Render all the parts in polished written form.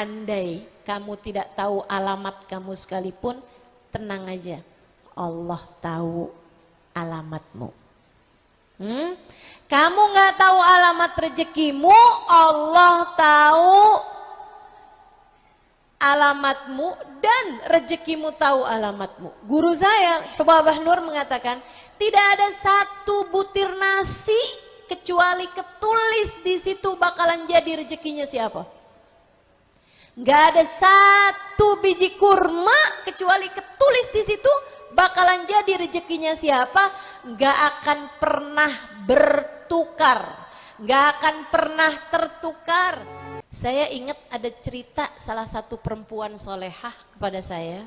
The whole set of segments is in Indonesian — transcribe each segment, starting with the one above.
andai kamu tidak tahu alamat kamu sekalipun, tenang aja, Allah tahu alamatmu. Kamu nggak tahu alamat rezekimu, Allah tahu alamatmu dan rezekimu tahu alamatmu. Guru saya, Hubabah Nur mengatakan, tidak ada satu butir nasi kecuali ketulis di situ bakalan jadi rezekinya siapa. Nggak ada satu biji kurma kecuali ketulis di situ bakalan jadi rezekinya siapa. Nggak akan pernah bertukar, nggak akan pernah tertukar. Saya ingat ada cerita salah satu perempuan solehah kepada saya.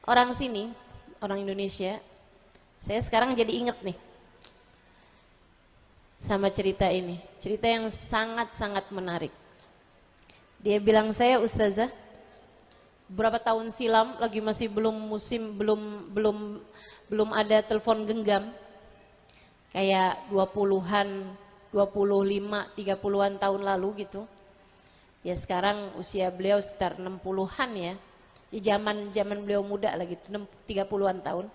Orang sini, orang Indonesia. Saya sekarang jadi ingat nih sama cerita ini. Cerita yang sangat-sangat menarik. Dia bilang, saya ustazah, beberapa tahun silam lagi masih belum musim, belum ada telepon genggam. Kayak 20-an, 25, 30-an tahun lalu gitu. Ya sekarang usia beliau sekitar 60-an ya. Di zaman beliau muda lagi, 30-an tahun.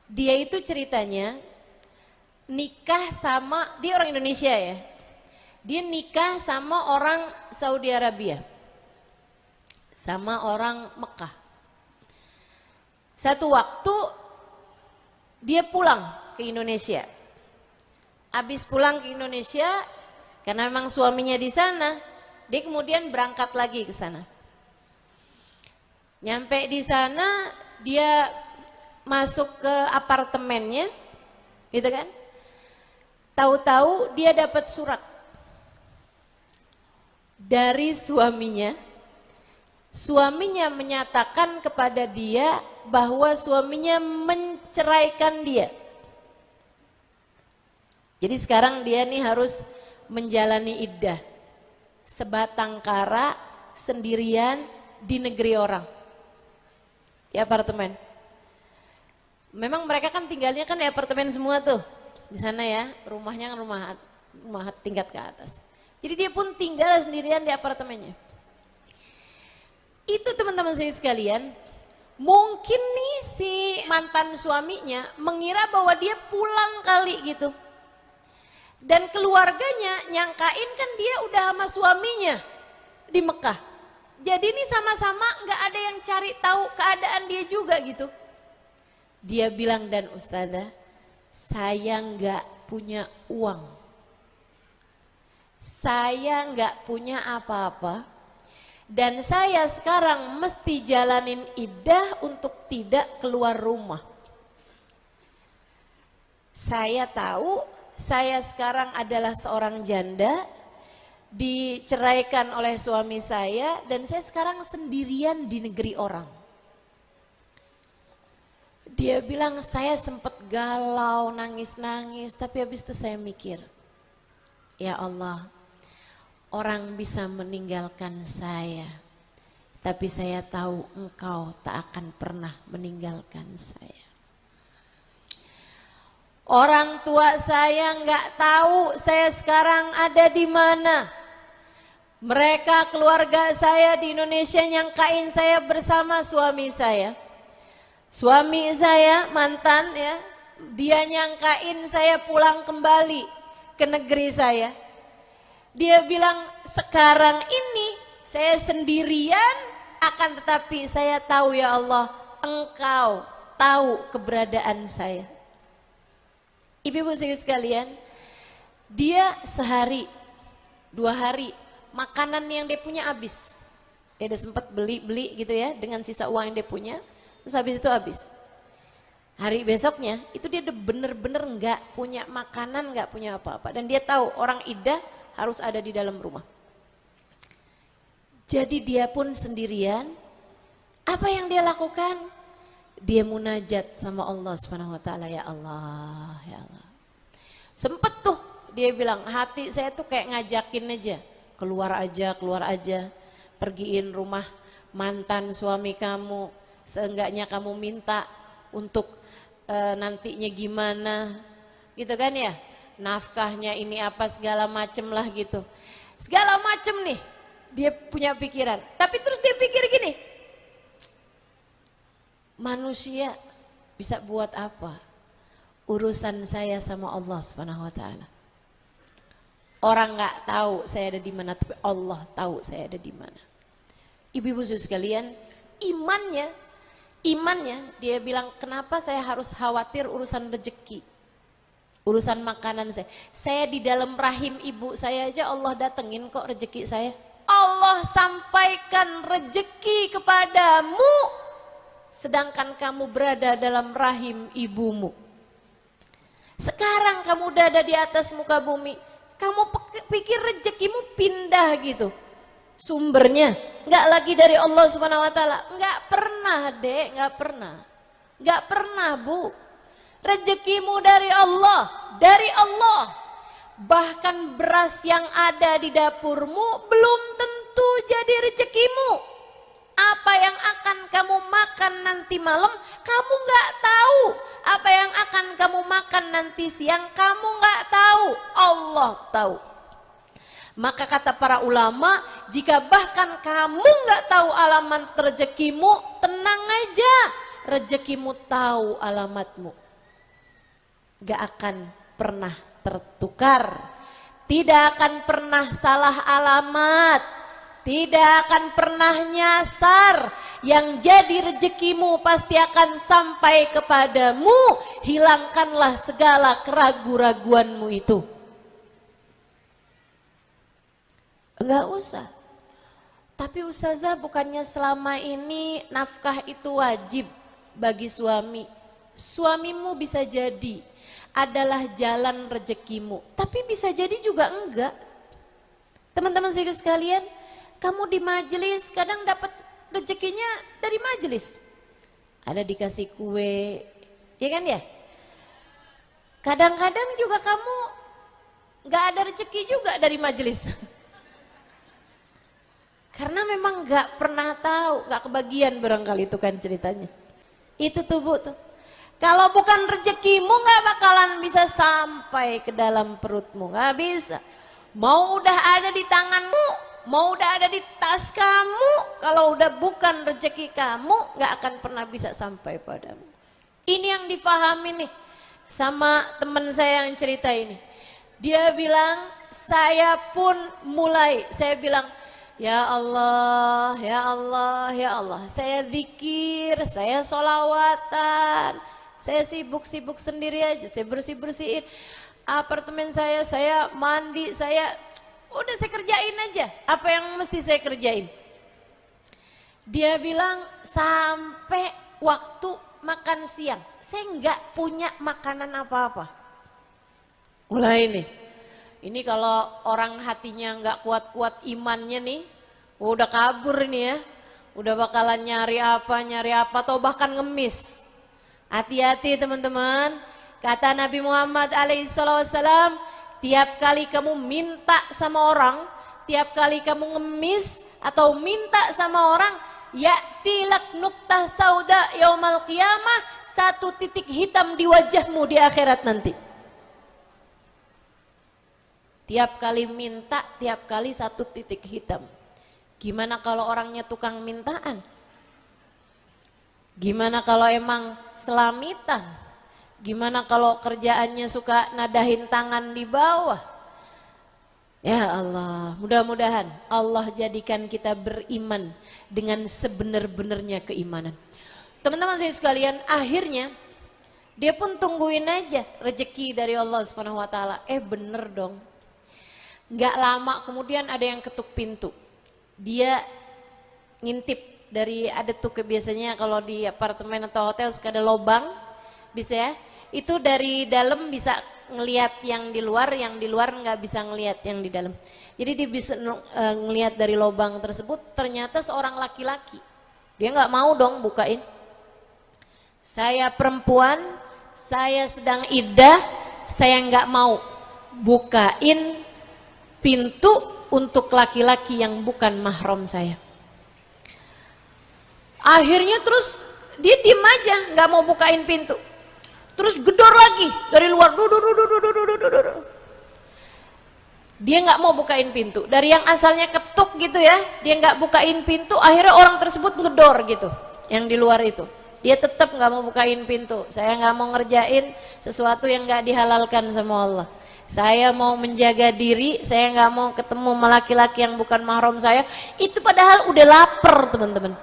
Dia itu ceritanya nikah sama, dia orang Indonesia ya. Dia nikah sama orang Saudi Arabia. Sama orang Mekah. Satu waktu dia pulang ke Indonesia. Habis pulang ke Indonesia, karena memang suaminya di sana, dia kemudian berangkat lagi ke sana. Nyampe di sana, dia masuk ke apartemennya, gitu kan? Tahu-tahu dia dapat surat dari suaminya. Suaminya menyatakan kepada dia bahwa suaminya menceraikan dia. Jadi sekarang dia nih harus menjalani iddah. Sebatang kara sendirian di negeri orang. Di apartemen. Memang mereka kan tinggalnya kan di apartemen semua tuh. Di sana ya, rumahnya kan rumah tingkat ke atas. Jadi dia pun tinggal sendirian di apartemennya. Itu teman-teman saya sekalian, mungkin nih si mantan suaminya mengira bahwa dia pulang kali gitu. Dan keluarganya nyangkain kan dia udah sama suaminya di Mekah. Jadi ini sama-sama gak ada yang cari tahu keadaan dia juga gitu. Dia bilang, dan ustazah, saya gak punya uang. Saya gak punya apa-apa. Dan saya sekarang mesti jalanin iddah untuk tidak keluar rumah. Saya tahu saya sekarang adalah seorang janda, diceraikan oleh suami saya, dan saya sekarang sendirian di negeri orang. Dia bilang, saya sempat galau, nangis-nangis, tapi habis itu saya mikir, ya Allah, orang bisa meninggalkan saya, tapi saya tahu Engkau tak akan pernah meninggalkan saya. Orang tua saya nggak tahu saya sekarang ada di mana. Mereka keluarga saya di Indonesia nyangkain saya bersama suami saya. Suami saya mantan ya, dia nyangkain saya pulang kembali ke negeri saya. Dia bilang, sekarang ini saya sendirian, akan tetapi saya tahu ya Allah, Engkau tahu keberadaan saya. Ibu-ibu sekalian, dia sehari, 2 hari, makanan yang dia punya habis. Dia udah sempat beli gitu ya, dengan sisa uang yang dia punya, terus habis itu habis. Hari besoknya, itu dia udah bener-bener gak punya makanan, gak punya apa-apa. Dan dia tahu orang iddah harus ada di dalam rumah. Jadi dia pun sendirian. Apa yang dia lakukan? Dia munajat sama Allah Subhanahu wa taala, ya Allah, ya Allah. Sempet tuh dia bilang, hati saya tuh kayak ngajakin aja, keluar aja, pergiin rumah mantan suami kamu, seenggaknya kamu minta untuk nantinya gimana, gitu kan ya, nafkahnya ini apa segala macem lah gitu, segala macem nih Dia punya pikiran. Tapi terus dia pikir gini, manusia bisa buat apa? Urusan saya sama Allah Subhanahu wa taala. Orang nggak tahu saya ada di mana, tapi Allah tahu saya ada di mana. Ibu-ibu sekalian, imannya dia bilang, kenapa saya harus khawatir urusan rezeki, urusan makanan saya. Saya di dalam rahim ibu saya aja Allah datengin kok rezeki saya. Allah sampaikan rezeki kepadamu, sedangkan kamu berada dalam rahim ibumu. Sekarang kamu udah ada di atas muka bumi, kamu pikir rezekimu pindah gitu sumbernya, nggak lagi dari Allah Subhanahu wa taala. Nggak pernah, Dek, nggak pernah, Bu. Rezekimu dari Allah, dari Allah. Bahkan beras yang ada di dapurmu belum tentu jadi rezekimu. Apa yang akan kamu makan nanti malam, kamu nggak tahu. Apa yang akan kamu makan nanti siang, kamu nggak tahu. Allah tahu. Maka kata para ulama, jika bahkan kamu nggak tahu alamat rezekimu, tenang aja, rezekimu tahu alamatmu. Gak akan pernah tertukar, tidak akan pernah salah alamat, tidak akan pernah nyasar. Yang jadi rezekimu pasti akan sampai kepadamu. Hilangkanlah segala keraguan-raguanmu itu. Enggak usah. Tapi ustazah, bukannya selama ini nafkah itu wajib bagi suami. Suamimu bisa jadi adalah jalan rezekimu, tapi bisa jadi juga enggak. Teman-teman sekalian, kamu di majelis kadang dapat rezekinya dari majelis. Ada dikasih kue, ya kan ya? Kadang-kadang juga kamu enggak ada rezeki juga dari majelis. Karena memang gak pernah tahu, gak kebagian barangkali itu kan ceritanya. Itu tuh Bu tuh. Kalau bukan rezekimu gak bakalan bisa sampai ke dalam perutmu, gak bisa. Mau udah ada di tanganmu, mau udah ada di tas kamu, kalau udah bukan rezeki kamu gak akan pernah bisa sampai padamu. Ini yang difahami nih sama teman saya yang cerita ini. Dia bilang, saya pun mulai, saya bilang, ya Allah, ya Allah, ya Allah. Saya zikir, saya sholawatan, saya sibuk-sibuk sendiri aja, saya bersih-bersihin apartemen saya mandi, udah saya kerjain aja apa yang mesti saya kerjain. Dia bilang sampai waktu makan siang, saya nggak punya makanan apa-apa. Mulai nih. Ini kalau orang hatinya nggak kuat-kuat imannya nih, udah kabur ini ya, udah bakalan nyari apa atau bahkan ngemis. Hati-hati teman-teman, kata Nabi Muhammad alaihissalam, tiap kali kamu minta sama orang, tiap kali kamu ngemis atau minta sama orang, ya'tilak nuktah sauda yaumal qiyamah, satu titik hitam di wajahmu di akhirat nanti. Tiap kali minta, tiap kali satu titik hitam. Gimana kalau orangnya tukang mintaan? Gimana kalau emang selamitan? Gimana kalau kerjaannya suka nadahin tangan di bawah? Ya Allah, mudah-mudahan Allah jadikan kita beriman dengan sebenar-benarnya keimanan. Teman-teman saya sekalian, akhirnya dia pun tungguin aja rezeki dari Allah Subhanahu wa taala. Bener dong. Nggak lama kemudian ada yang ketuk pintu. Dia ngintip dari, ada tuh biasanya kalau di apartemen atau hotel suka ada lobang, bisa ya. Itu dari dalam bisa ngelihat yang di luar nggak bisa ngelihat yang di dalam. Jadi dia bisa ngelihat dari lobang tersebut, ternyata seorang laki-laki. Dia nggak mau dong bukain. Saya perempuan, saya sedang iddah, saya nggak mau bukain pintu untuk laki-laki yang bukan mahram saya. Akhirnya terus dia diem aja, nggak mau bukain pintu. Terus gedor lagi dari luar. Dia nggak mau bukain pintu. Dari yang asalnya ketuk gitu ya, dia nggak bukain pintu, akhirnya orang tersebut ngedor gitu. Yang di luar itu, dia tetap nggak mau bukain pintu. Saya nggak mau ngerjain sesuatu yang nggak dihalalkan sama Allah. Saya mau menjaga diri, saya nggak mau ketemu sama laki-laki yang bukan mahram saya. Itu padahal udah lapar teman-teman.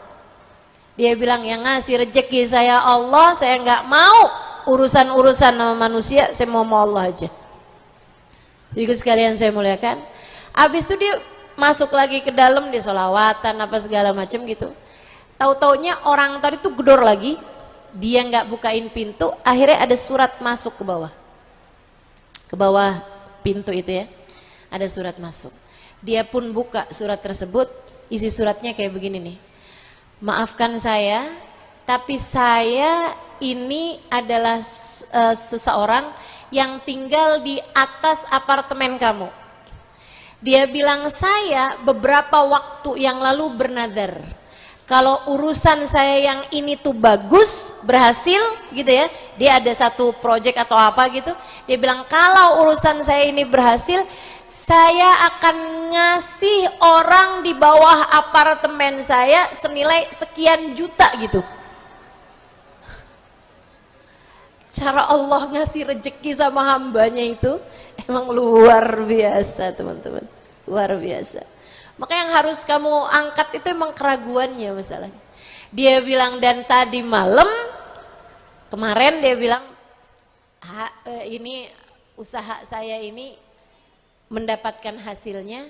Dia bilang yang ngasih rezeki saya Allah, saya nggak mau urusan-urusan sama manusia, saya mau Allah aja. Jadi sekalian saya muliakan. Habis itu dia masuk lagi ke dalam, dia sholawatan apa segala macam gitu. Tahu-taunya orang tadi tuh gedor lagi, dia nggak bukain pintu, akhirnya ada surat masuk ke bawah. Ke bawah pintu itu ya, ada surat masuk. Dia pun buka surat tersebut, isi suratnya kayak begini nih. Maafkan saya, tapi saya ini adalah seseorang yang tinggal di atas apartemen kamu. Dia bilang saya beberapa waktu yang lalu bernadar, kalau urusan saya yang ini tuh bagus, berhasil gitu ya, dia ada satu project atau apa gitu, dia bilang kalau urusan saya ini berhasil, saya akan ngasih orang di bawah apartemen saya senilai sekian juta gitu. Cara Allah ngasih rezeki sama hambanya itu emang luar biasa teman-teman, luar biasa. Maka yang harus kamu angkat itu emang keraguannya masalahnya. Dia bilang dan tadi malam, kemarin dia bilang ini usaha saya ini mendapatkan hasilnya,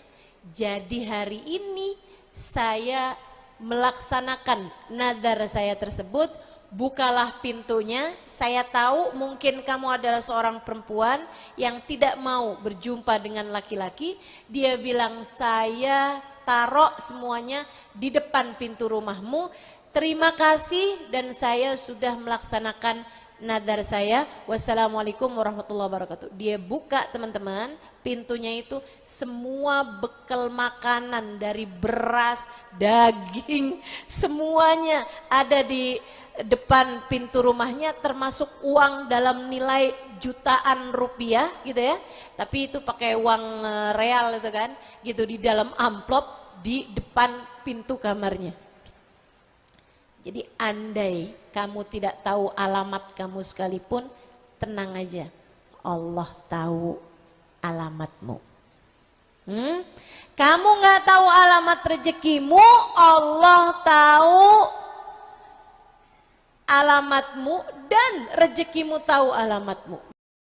jadi hari ini saya melaksanakan nadar saya tersebut. Bukalah pintunya, saya tahu mungkin kamu adalah seorang perempuan yang tidak mau berjumpa dengan laki-laki. Dia bilang saya taruh semuanya di depan pintu rumahmu, terima kasih dan saya sudah melaksanakan nadar saya. Wassalamualaikum warahmatullahi wabarakatuh. Dia buka teman-teman, pintunya itu semua bekal makanan dari beras, daging, semuanya ada di depan pintu rumahnya, termasuk uang dalam nilai jutaan rupiah gitu ya, tapi itu pakai uang real itu kan, gitu di dalam amplop di depan pintu kamarnya. Jadi andai kamu tidak tahu alamat kamu sekalipun, tenang aja, Allah tahu alamatmu. Kamu nggak tahu alamat rezekimu, Allah tahu alamatmu dan rezekimu tahu alamatmu.